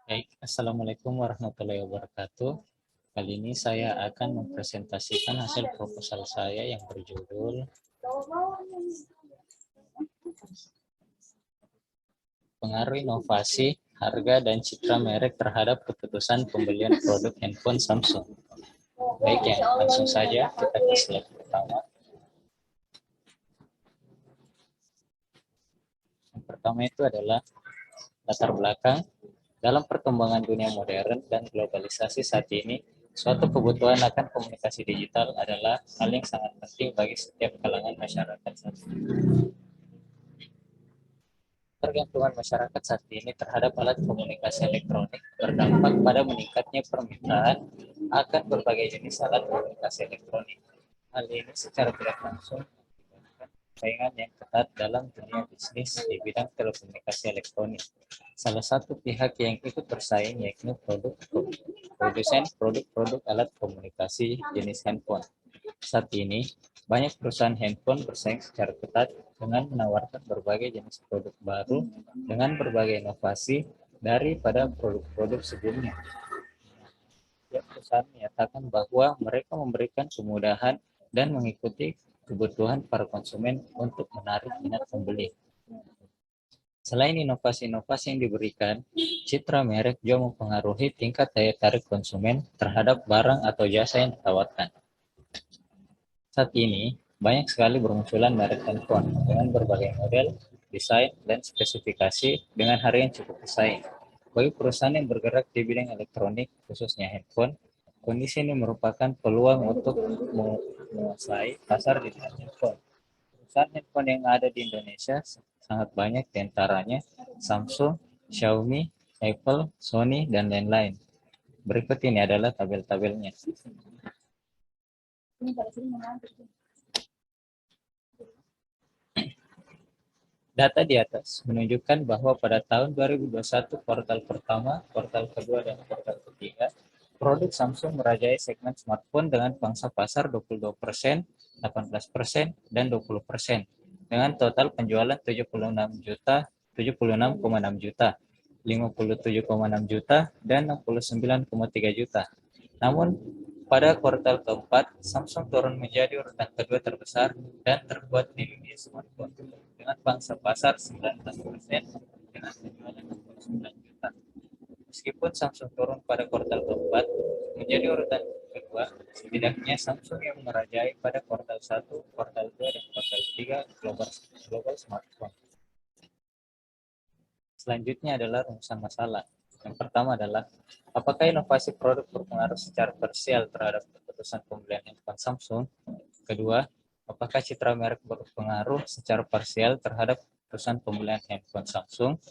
Baik, Assalamualaikum warahmatullahi wabarakatuh. Kali ini saya akan mempresentasikan hasil proposal saya yang berjudul Pengaruh Inovasi, Harga dan Citra Merek terhadap Keputusan Pembelian Produk Handphone Samsung. Baik ya, langsung saja kita ke slide pertama. Yang pertama itu adalah latar belakang. Dalam perkembangan dunia modern dan globalisasi saat ini, suatu kebutuhan akan komunikasi digital adalah hal yang sangat penting bagi setiap kalangan masyarakat saat ini. Ketergantungan masyarakat saat ini terhadap alat komunikasi elektronik berdampak pada meningkatnya permintaan akan berbagai jenis alat komunikasi elektronik. Hal ini secara tidak langsung menyebabkan persaingan yang ketat dalam dunia bisnis di bidang telekomunikasi elektronik. Salah satu pihak yang ikut bersaing yaitu produsen produk-produk alat komunikasi jenis handphone. Saat ini, banyak perusahaan handphone bersaing secara ketat dengan menawarkan berbagai jenis produk baru dengan berbagai inovasi daripada produk-produk sebelumnya. Setiap perusahaan menyatakan bahwa mereka memberikan kemudahan dan mengikuti kebutuhan para konsumen untuk menarik minat pembeli. Selain inovasi-inovasi yang diberikan, citra merek juga mempengaruhi tingkat daya tarik konsumen terhadap barang atau jasa yang ditawarkan. Saat ini, banyak sekali bermunculan merek handphone dengan berbagai model, desain, dan spesifikasi dengan harga yang cukup bersaing. Bagi perusahaan yang bergerak di bidang elektronik, khususnya handphone, kondisi ini merupakan peluang untuk menguasai pasar di bidang handphone. Perusahaan handphone yang ada di Indonesia sangat banyak diantaranya Samsung, Xiaomi, Apple, Sony, dan lain-lain. Berikut ini adalah tabel-tabelnya. Data di atas menunjukkan bahwa pada tahun 2021 kuartal pertama, kuartal kedua, dan kuartal ketiga, produk Samsung merajai segmen smartphone dengan pangsa pasar 22%, 18%, dan 20%, dengan total penjualan 76 juta, 76,6 juta, 57,6 juta, dan 69,3 juta. Namun, pada kuartal keempat, Samsung turun menjadi urutan kedua terbesar dan terkuat di dunia smartphone dengan pangsa pasar 19% dengan penjualan 69 juta. Meskipun Samsung turun pada kuartal keempat menjadi urutan kedua, setidaknya Samsung yang merajai pada kuartal 1, kuartal 2, dan kuartal 3 global smartphone. Selanjutnya adalah rumusan masalah. Yang pertama adalah, apakah inovasi produk berpengaruh secara parsial terhadap keputusan pembelian handphone Samsung? Kedua, apakah citra merek berpengaruh secara parsial terhadap keputusan pembelian handphone Samsung?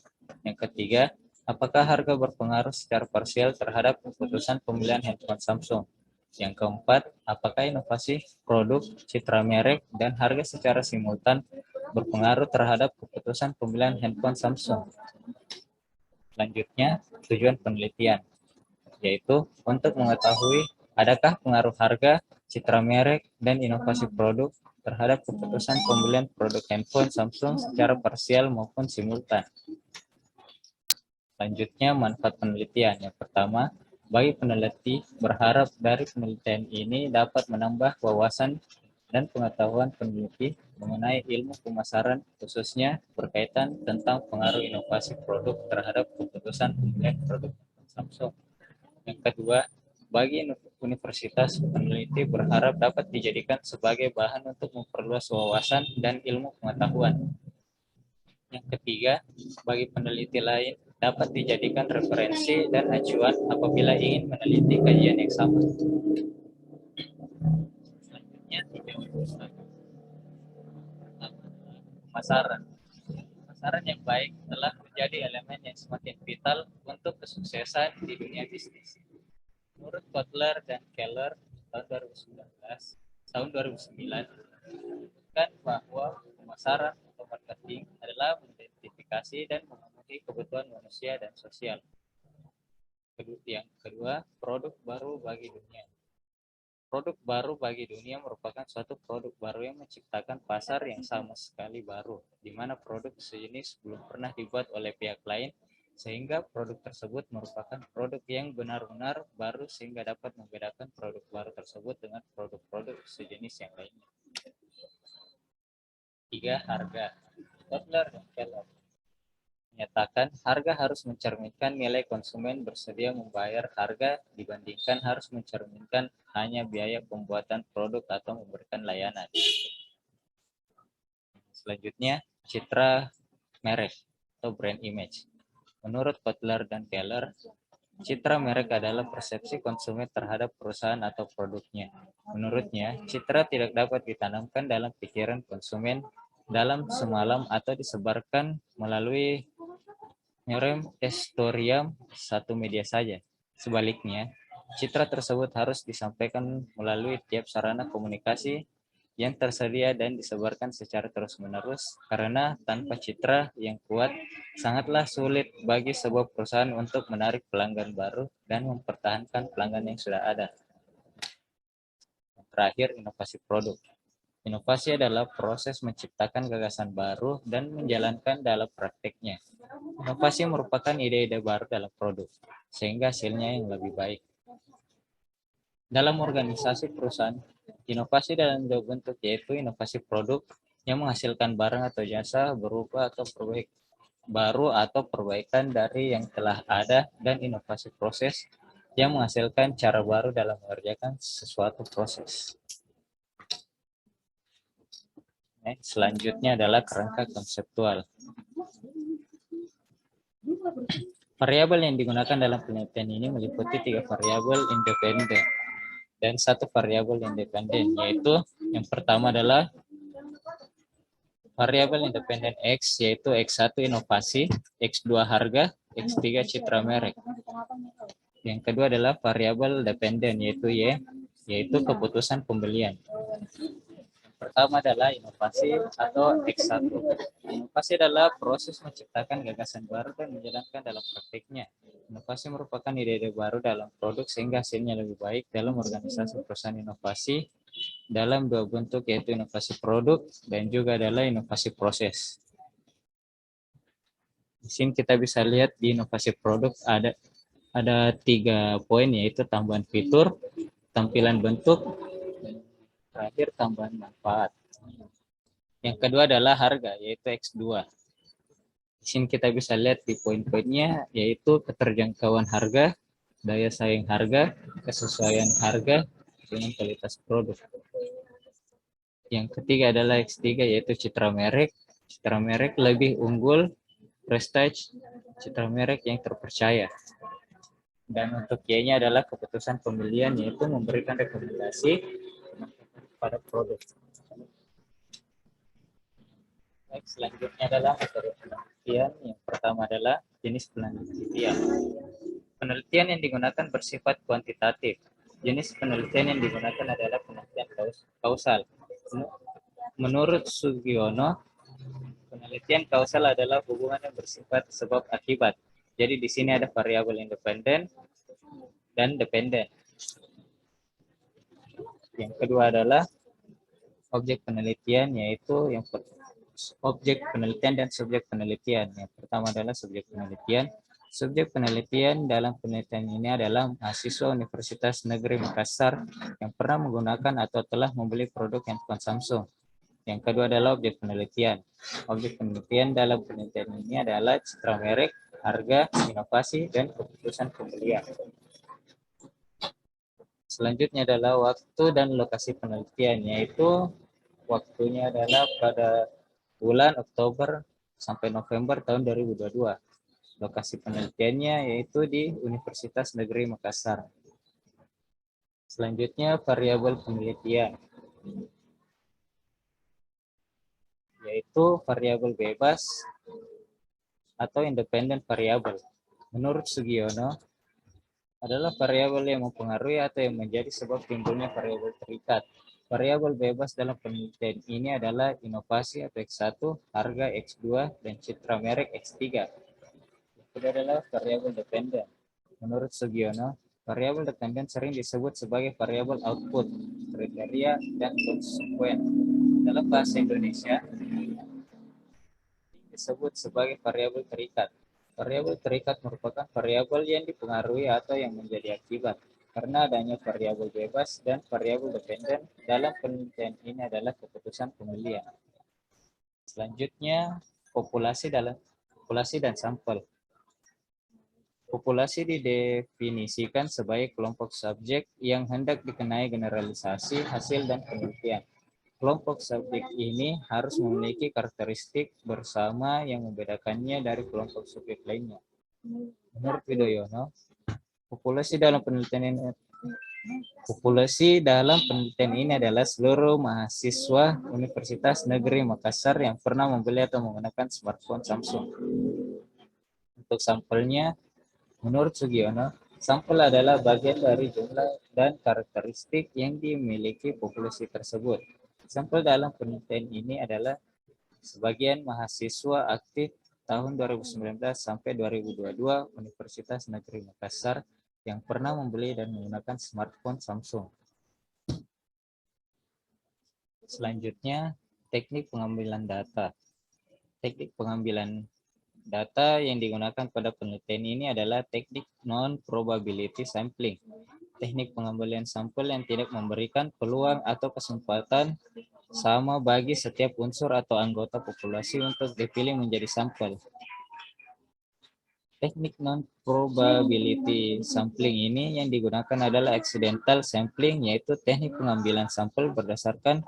Yang ketiga, apakah harga berpengaruh secara parsial terhadap keputusan pembelian handphone Samsung? Yang keempat, apakah inovasi produk, citra merek, dan harga secara simultan berpengaruh terhadap keputusan pembelian handphone Samsung? Selanjutnya, tujuan penelitian, yaitu untuk mengetahui adakah pengaruh harga, citra merek, dan inovasi produk terhadap keputusan pembelian produk handphone Samsung secara parsial maupun simultan. Selanjutnya, manfaat penelitian. Yang pertama, bagi peneliti berharap dari penelitian ini dapat menambah wawasan dan pengetahuan peneliti mengenai ilmu pemasaran, khususnya berkaitan tentang pengaruh inovasi produk terhadap keputusan pembelian produk Samsung. Yang kedua, bagi universitas, peneliti berharap dapat dijadikan sebagai bahan untuk memperluas wawasan dan ilmu pengetahuan. Yang ketiga, bagi peneliti lain dapat dijadikan referensi dan acuan apabila ingin meneliti kajian yang sama. Selanjutnya, tinjauan usaha. Pemasaran. Pemasaran yang baik telah menjadi elemen yang semakin vital untuk kesuksesan di dunia bisnis. Menurut Kotler dan Keller tahun 2009 menunjukkan bahwa pemasaran atau marketing adalah mengidentifikasi dan memenuhi kebutuhan manusia dan sosial. Yang kedua, produk baru bagi dunia. Produk baru bagi dunia merupakan suatu produk baru yang menciptakan pasar yang sama sekali baru, di mana produk sejenis belum pernah dibuat oleh pihak lain sehingga produk tersebut merupakan produk yang benar-benar baru sehingga dapat membedakan produk baru tersebut dengan produk-produk sejenis yang lainnya. 3. Harga. Kotler dan Keller menyatakan harga harus mencerminkan nilai konsumen bersedia membayar harga dibandingkan harus mencerminkan hanya biaya pembuatan produk atau memberikan layanan. Selanjutnya, citra merek atau brand image. Menurut Kotler dan Keller, citra merek adalah persepsi konsumen terhadap perusahaan atau produknya. Menurutnya, citra tidak dapat ditanamkan dalam pikiran konsumen dalam semalam atau disebarkan melalui Merem Estoriam satu media saja. Sebaliknya, citra tersebut harus disampaikan melalui tiap sarana komunikasi yang tersedia dan disebarkan secara terus-menerus karena tanpa citra yang kuat sangatlah sulit bagi sebuah perusahaan untuk menarik pelanggan baru dan mempertahankan pelanggan yang sudah ada. Terakhir, inovasi produk. Inovasi adalah proses menciptakan gagasan baru dan menjalankan dalam prakteknya. Inovasi merupakan ide-ide baru dalam produk, sehingga hasilnya yang lebih baik. Dalam organisasi perusahaan, inovasi dalam dua bentuk yaitu inovasi produk yang menghasilkan barang atau jasa berupa atau baru atau perbaikan dari yang telah ada dan inovasi proses yang menghasilkan cara baru dalam mengerjakan sesuatu proses. Selanjutnya adalah kerangka konseptual. Variabel yang digunakan dalam penelitian ini meliputi 3 variabel independen dan 1 variabel independen, yaitu yang pertama adalah variabel independen X, yaitu X1 inovasi, X2 harga, X3 citra merek. Yang kedua adalah variabel dependen, yaitu Y, yaitu keputusan pembelian. Pertama adalah inovasi atau X1. Inovasi adalah proses menciptakan gagasan baru dan menjalankan dalam praktiknya. Inovasi merupakan ide-ide baru dalam produk sehingga hasilnya lebih baik dalam organisasi perusahaan inovasi dalam 2 bentuk yaitu inovasi produk dan juga adalah inovasi proses. Di sini kita bisa lihat di inovasi produk ada 3 poin yaitu tambahan fitur, tampilan bentuk, terakhir tambahan manfaat. Yang kedua adalah harga, yaitu X2. Di sini kita bisa lihat di poin-poinnya, yaitu keterjangkauan harga, daya saing harga, kesesuaian harga dengan kualitas produk. Yang ketiga adalah X3, yaitu citra merek. Citra merek lebih unggul, prestige, citra merek yang terpercaya. Dan untuk Y-nya adalah keputusan pembelian, yaitu memberikan rekomendasi pada produk. Next, selanjutnya adalah metode penelitian. Yang pertama adalah jenis penelitian. Penelitian yang digunakan bersifat kuantitatif. Jenis penelitian yang digunakan adalah penelitian kausal. Menurut Sugiono, penelitian kausal adalah hubungan yang bersifat sebab akibat. Jadi di sini ada variabel independen dan dependen. Yang kedua adalah objek penelitian, yaitu yang objek penelitian dan subjek penelitian. Yang pertama adalah subjek penelitian. Subjek penelitian dalam penelitian ini adalah mahasiswa Universitas Negeri Makassar yang pernah menggunakan atau telah membeli produk handphone Samsung. Yang kedua adalah objek penelitian. Objek penelitian dalam penelitian ini adalah citra merek, harga, inovasi, dan keputusan pembelian. Selanjutnya adalah waktu dan lokasi penelitian, yaitu waktunya adalah pada bulan Oktober sampai November tahun 2022. Lokasi penelitiannya yaitu di Universitas Negeri Makassar. Selanjutnya variabel penelitian, yaitu variabel bebas atau independen variabel. Menurut Sugiono, adalah variabel yang mempengaruhi atau yang menjadi sebab timbulnya variabel terikat. Variabel bebas dalam penelitian ini adalah inovasi atau X1, harga X2, dan citra merek X3. Yang kedua adalah variabel dependen. Menurut Sugiono, variabel dependen sering disebut sebagai variabel output, kriteria, dan konsekuen. Dalam bahasa Indonesia, disebut sebagai variabel terikat. Variabel terikat merupakan variabel yang dipengaruhi atau yang menjadi akibat. Karena adanya variabel bebas dan variabel dependen dalam penelitian ini adalah keputusan pemilihan. Selanjutnya, populasi dan sampel. Populasi didefinisikan sebagai kelompok subjek yang hendak dikenai generalisasi hasil dan penelitian. Kelompok subjek ini harus memiliki karakteristik bersama yang membedakannya dari kelompok subjek lainnya. Menurut Widoyono, populasi dalam penelitian ini adalah seluruh mahasiswa Universitas Negeri Makassar yang pernah membeli atau menggunakan smartphone Samsung. Untuk sampelnya, menurut Sugiono, sampel adalah bagian dari jumlah dan karakteristik yang dimiliki populasi tersebut. Sampel dalam penelitian ini adalah sebagian mahasiswa aktif tahun 2019 sampai 2022 Universitas Negeri Makassar yang pernah membeli dan menggunakan smartphone Samsung. Selanjutnya, teknik pengambilan data. Teknik pengambilan data yang digunakan pada penelitian ini adalah teknik non-probability sampling. Teknik pengambilan sampel yang tidak memberikan peluang atau kesempatan sama bagi setiap unsur atau anggota populasi untuk dipilih menjadi sampel. Teknik non-probability sampling ini yang digunakan adalah accidental sampling, yaitu teknik pengambilan sampel berdasarkan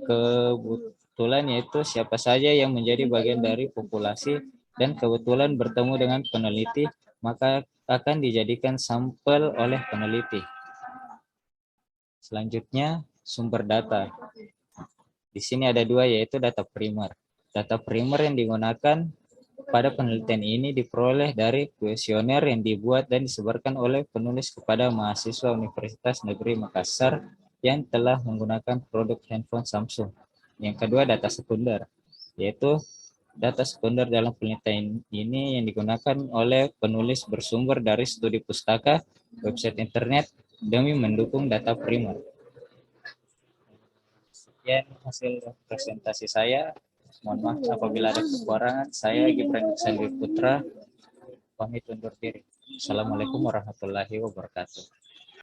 kebetulan, yaitu siapa saja yang menjadi bagian dari populasi dan kebetulan bertemu dengan peneliti, maka akan dijadikan sampel oleh peneliti. Selanjutnya, sumber data. Di sini ada dua, yaitu data primer. Data primer yang digunakan pada penelitian ini diperoleh dari kuesioner yang dibuat dan disebarkan oleh penulis kepada mahasiswa Universitas Negeri Makassar yang telah menggunakan produk handphone Samsung. Yang kedua, data sekunder, yaitu data sekunder dalam penelitian ini yang digunakan oleh penulis bersumber dari studi pustaka, website internet, demi mendukung data primer. Sekian hasil presentasi saya. Mohon maaf apabila ada kekurangan. Saya Gibran Iksandri Putra, pamit undur diri. Assalamualaikum warahmatullahi wabarakatuh.